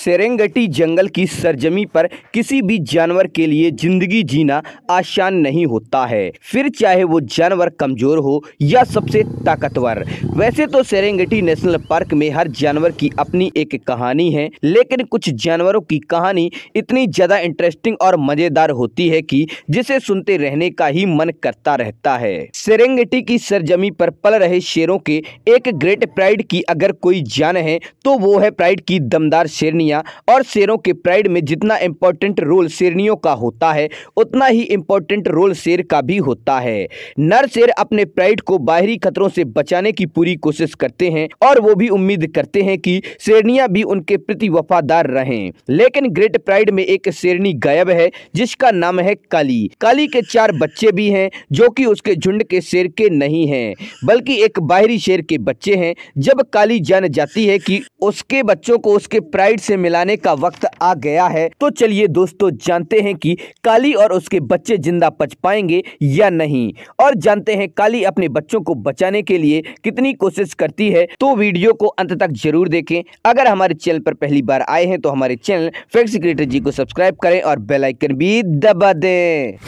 Serengeti जंगल की सरजमी पर किसी भी जानवर के लिए जिंदगी जीना आसान नहीं होता है, फिर चाहे वो जानवर कमजोर हो या सबसे ताकतवर। वैसे तो सेरेंगेटी नेशनल पार्क में हर जानवर की अपनी एक कहानी है, लेकिन कुछ जानवरों की कहानी इतनी ज्यादा इंटरेस्टिंग और मजेदार होती है कि जिसे सुनते रहने का ही मन करता रहता है। सेरेंगेटी की सरजमी पर पल रहे शेरों के एक ग्रेट प्राइड की अगर कोई जान है तो वो है प्राइड की दमदार शेरनियां। और शेरों के प्राइड में जितना इंपॉर्टेंट रोल शेरनियों का होता है, उतना ही इंपॉर्टेंट रोल शेर का भी होता है। नर शेर अपने प्राइड को बाहरी खतरों से बचाने की पूरी कोशिश करते हैं और वो भी उम्मीद करते हैं कि शेरनियां भी उनके प्रति वफादार रहें। लेकिन ग्रेट प्राइड में एक शेरनी गायब है जिसका नाम है काली। काली के 4 बच्चे भी हैं जो कि उसके झुंड के शेर के नहीं हैं, बल्कि एक बाहरी शेर के बच्चे हैं। जब काली जान जाती है कि उसके बच्चों को उसके प्राइड से मिलाने का वक्त आ गया है, तो चलिए दोस्तों जानते हैं कि काली और उसके बच्चे जिंदा बच पाएंगे या नहीं, और जानते हैं काली अपने बच्चों को बचाने के लिए कितनी कोशिश करती है। तो वीडियो को अंत तक जरूर देखें। अगर हमारे चैनल पर पहली बार आए हैं तो हमारे चैनल फैक्ट्स क्रिएटर जी को सब्सक्राइब करें और बेल आइकन भी दबा दें।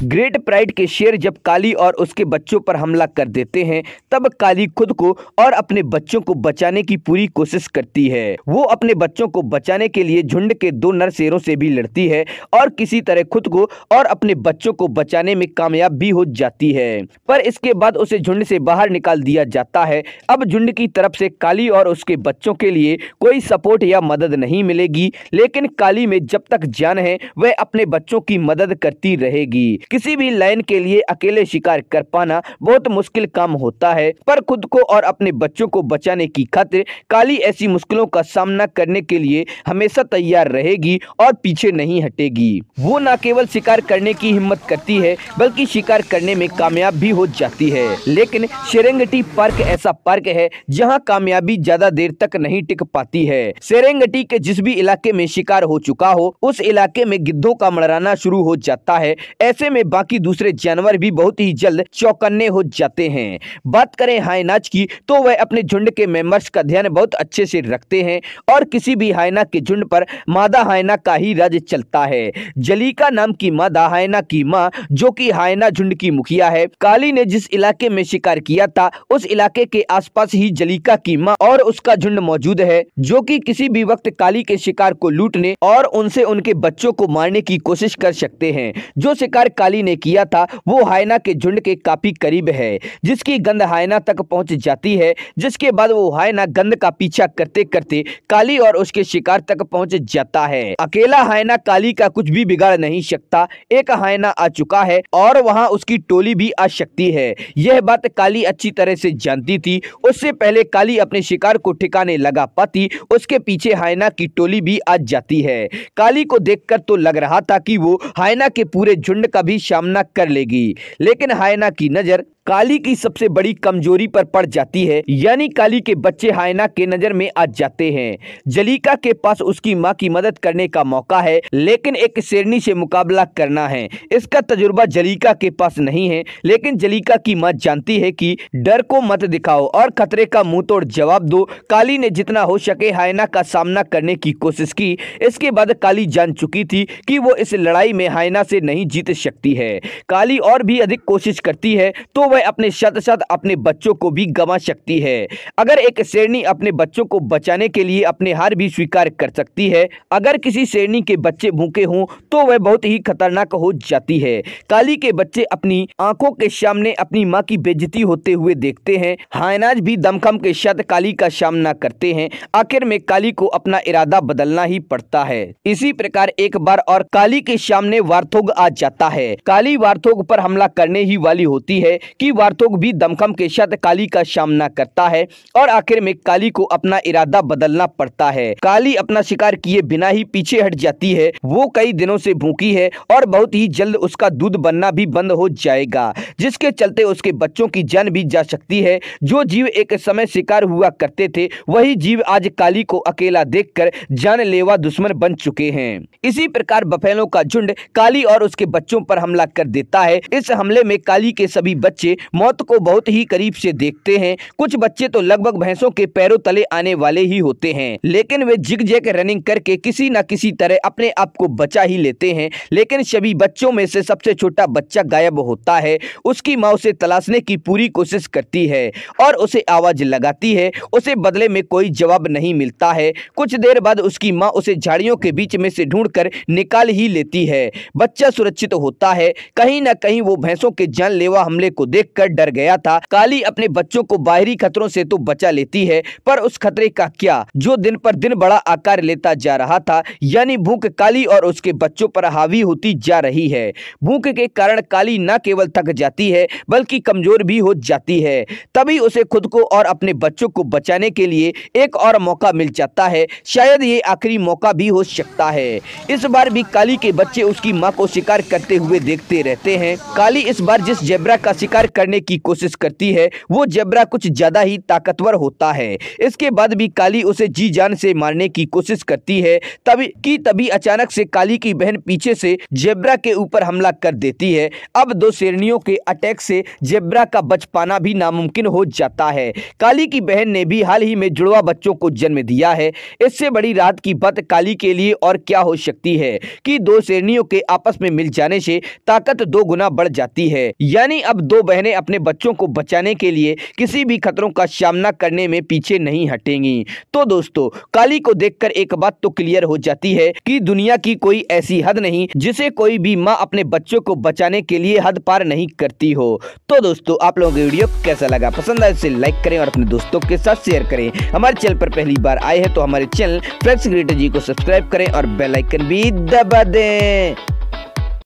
ग्रेट प्राइड के शेर जब काली और उसके बच्चों पर हमला कर देते हैं, तब काली खुद को और अपने बच्चों को बचाने की पूरी कोशिश करती है। वो अपने बच्चों को बचाने के लिए झुंड के 2 नर शेरों से भी लड़ती है और किसी तरह खुद को और अपने बच्चों को बचाने में कामयाब भी हो जाती है। पर इसके बाद उसे झुंड से बाहर निकाल दिया जाता है। अब झुंड की तरफ से काली और उसके बच्चों के लिए कोई सपोर्ट या मदद नहीं मिलेगी, लेकिन काली में जब तक जान है वह अपने बच्चों की मदद करती रहेगी। किसी भी लायन के लिए अकेले शिकार कर पाना बहुत मुश्किल काम होता है, पर खुद को और अपने बच्चों को बचाने की खातिर काली ऐसी मुश्किलों का सामना करने के लिए हमेशा तैयार रहेगी और पीछे नहीं हटेगी। वो न केवल शिकार करने की हिम्मत करती है, बल्कि शिकार करने में कामयाब भी हो जाती है। लेकिन सेरेंगेटी पार्क ऐसा पार्क है जहाँ कामयाबी ज्यादा देर तक नहीं टिक पाती है। सेरेंगेटी के जिस भी इलाके में शिकार हो चुका हो, उस इलाके में गिद्धों का मड़राना शुरू हो जाता है। ऐसे में बाकी दूसरे जानवर भी बहुत ही जल्द चौकन्ने हो जाते हैं। बात करें हाइनाज की, तो वह अपने झुंड के मेंबर्स का ध्यान बहुत अच्छे से रखते हैं और किसी भी हाइना के झुंड पर मादा हाइना का ही राज चलता है। जलीका नाम की मादा हाइना की मां, जो कि हाइना झुंड की मुखिया है। काली ने जिस इलाके में शिकार किया था, उस इलाके के आसपास ही जलीका की मां और उसका झुंड मौजूद है, जो कि किसी भी वक्त काली के शिकार को लूटने और उनसे उनके बच्चों को मारने की कोशिश कर सकते हैं। जो शिकार काली ने किया था वो हाइना के झुंड के काफी करीब है, जिसकी गंध हाइना तक पहुंच जाती है, जिसके बाद वो हाइना गंध का पीछा करते करते काली और उसके शिकार तक पहुंच जाता है। अकेला हाइना काली का कुछ भी बिगाड़ नहीं सकता। एक हाइना आ चुका है और वहां उसकी टोली भी आ सकती है। यह बात काली अच्छी तरह से जानती थी। उससे पहले काली अपने शिकार को ठिकाने लगा पाती, उसके पीछे हाइना की टोली भी आ जाती है। काली को देखकर तो लग रहा था कि वो हाइना के पूरे झुंड का भी सामना कर लेगी, लेकिन हाइना की नजर काली की सबसे बड़ी कमजोरी पर पड़ जाती है, यानी काली के बच्चे हाइना के नजर में आ जाते हैं। जलीका के पास उसकी मां की मदद करने का मौका है, लेकिन एक शेरनी से मुकाबला करना है। इसका तजुर्बा जलीका के पास नहीं है, लेकिन जलीका की मां जानती है कि डर को मत दिखाओ और खतरे का मुंह तोड़ जवाब दो। काली ने जितना हो सके हाइना का सामना करने की कोशिश की। इसके बाद काली जान चुकी थी कि वो इस लड़ाई में हाइना से नहीं जीत सकती है। काली और भी अधिक कोशिश करती है तो वह अपने साथ साथ अपने बच्चों को भी गंवा सकती है। अगर एक शेरनी अपने बच्चों को बचाने के लिए अपने हार भी स्वीकार कर सकती है, अगर किसी शेरनी के बच्चे भूखे हों तो वह बहुत ही खतरनाक हो जाती है। काली के बच्चे अपनी आंखों के सामने अपनी मां की बेइज्जती होते हुए देखते हैं। हाइनाज भी दमखम के साथ काली का सामना करते हैं। आखिर में काली को अपना इरादा बदलना ही पड़ता है। इसी प्रकार एक बार और काली के सामने वार्थोग आ जाता है। काली वार्थोग पर हमला करने ही वाली होती है कि वार्थोग भी दमखम के साथ काली का सामना करता है और आखिर में काली को अपना इरादा बदलना पड़ता है। काली अपना शिकार किए बिना ही पीछे हट जाती है। वो कई दिनों से भूखी है और बहुत ही जल्द उसका दूध बनना भी बंद हो जाएगा, जिसके चलते उसके बच्चों की जान भी जा सकती है। जो जीव एक समय शिकार हुआ करते थे, वही जीव आज काली को अकेला देखकर जानलेवा दुश्मन बन चुके हैं। इसी प्रकार बफेलों का झुंड काली और उसके बच्चों पर हमला हमला कर देता है। इस हमले में काली के सभी बच्चे मौत को बहुत ही करीब से देखते हैं। कुछ बच्चे तो लगभग भैंसों के पैरों तले आने वाले ही होते हैं, लेकिन वे जिग-जैग रनिंग करके किसी न किसी तरह अपने आप को बचा ही लेते हैं। लेकिन सभी बच्चों में से सबसे छोटा बच्चा गायब होता है। उसकी माँ उसे तलाशने की पूरी कोशिश करती है और उसे आवाज लगाती है। उसे बदले में कोई जवाब नहीं मिलता है। कुछ देर बाद उसकी माँ उसे झाड़ियों के बीच में से ढूंढकर निकाल ही लेती है। बच्चा सुरक्षित होता है। कहीं न कहीं वो भैंसों के जानलेवा हमले को देखकर डर गया था। काली अपने बच्चों को बाहरी खतरों से तो बचा लेती है, पर उस खतरे का क्या जो दिन पर दिन बड़ा आकार लेता जा रहा था, यानी भूख काली और उसके बच्चों पर हावी होती जा रही है। भूख के कारण काली न केवल थक जाती है बल्कि कमजोर भी हो जाती है। तभी उसे खुद को और अपने बच्चों को बचाने के लिए एक और मौका मिल जाता है। शायद ये आखिरी मौका भी हो सकता है। इस बार भी काली के बच्चे उसकी मां को शिकार करते हुए देखते रहते हैं। काली इस बार जिस जेब्रा का शिकार करने की कोशिश करती है वो जेब्रा कुछ ज्यादा ही ताकतवर होता है। इसके बाद भी काली उसे जी जान से मारने की कोशिश करती है। तभी अचानक से काली की बहन पीछे से जेब्रा के ऊपर हमला कर देती है। अब दो शेरनियों के अटैक से जेब्रा का बच पाना भी नामुमकिन हो जाता है। काली की बहन ने भी हाल ही में जुड़वा बच्चों को जन्म दिया है। इससे बड़ी राहत की बात काली के लिए और क्या हो सकती है कि दो शेरनियों के आपस में मिल जाने से ताकत 2 गुना बढ़ जाती है। यानी अब दो बहनें अपने बच्चों को बचाने के लिए किसी भी खतरों का सामना करने में पीछे नहीं हटेंगी। तो दोस्तों, काली को देखकर एक बात तो क्लियर हो जाती है कि दुनिया की कोई ऐसी हद नहीं जिसे कोई भी माँ अपने बच्चों को बचाने के लिए हद पार नहीं करती हो। तो दोस्तों, आप लोगों को वीडियो कैसा लगा? पसंद आए इसे लाइक करें और अपने दोस्तों के साथ शेयर करें। हमारे चैनल पर पहली बार आए हैं तो हमारे चैनल फ्लेक्स क्रिएटर जी को सब्सक्राइब करें और बेल आइकन भी दबा दें।